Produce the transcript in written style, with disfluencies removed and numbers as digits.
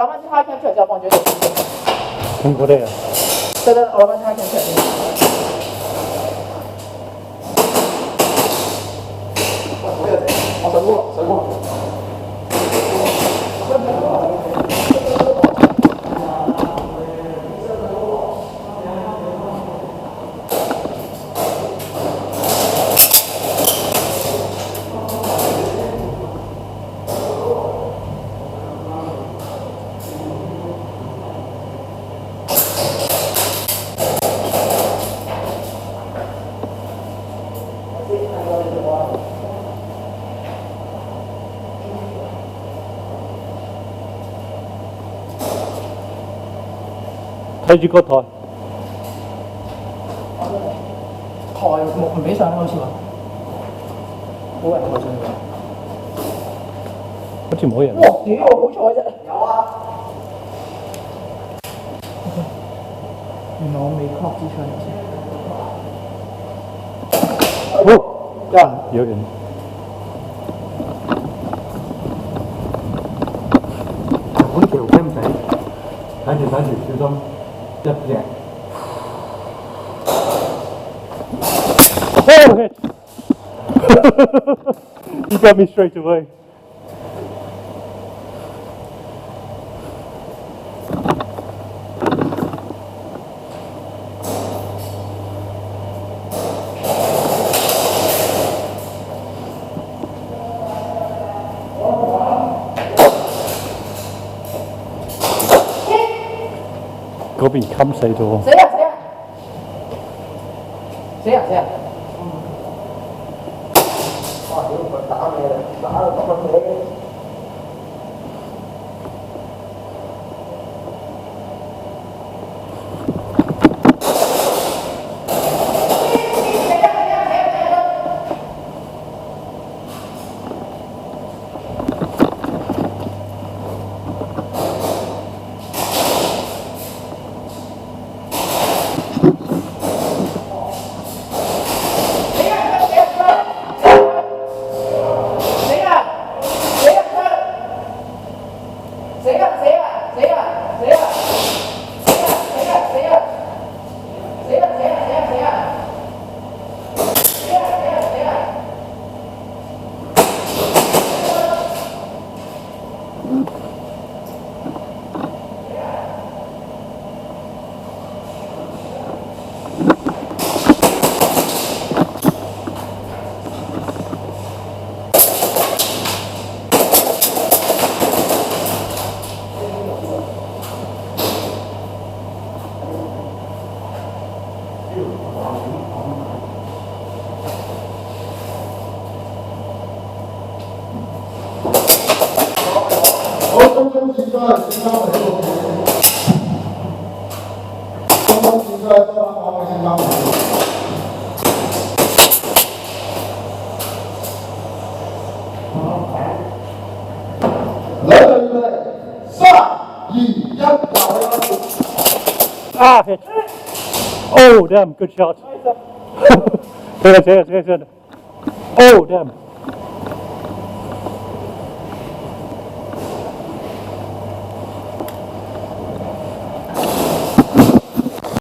老板，他看出来就放就行。听过的呀。对对，老板他看出来。我水过，水过。睇住個台。台唔俾上好似話。冇人台上㗎。好似冇人。哇！屌，好彩啫。有啊。原來我未 clock 支槍先。哦，有人。本條 cam 仔，睇住，小心一隻。Oh hit! He got me straight away. Go be come say to him. 誰啊？哇！屌，佢打你啦，打到揼你。Ah, hit. Oh, damn, good shot. Oh, damn.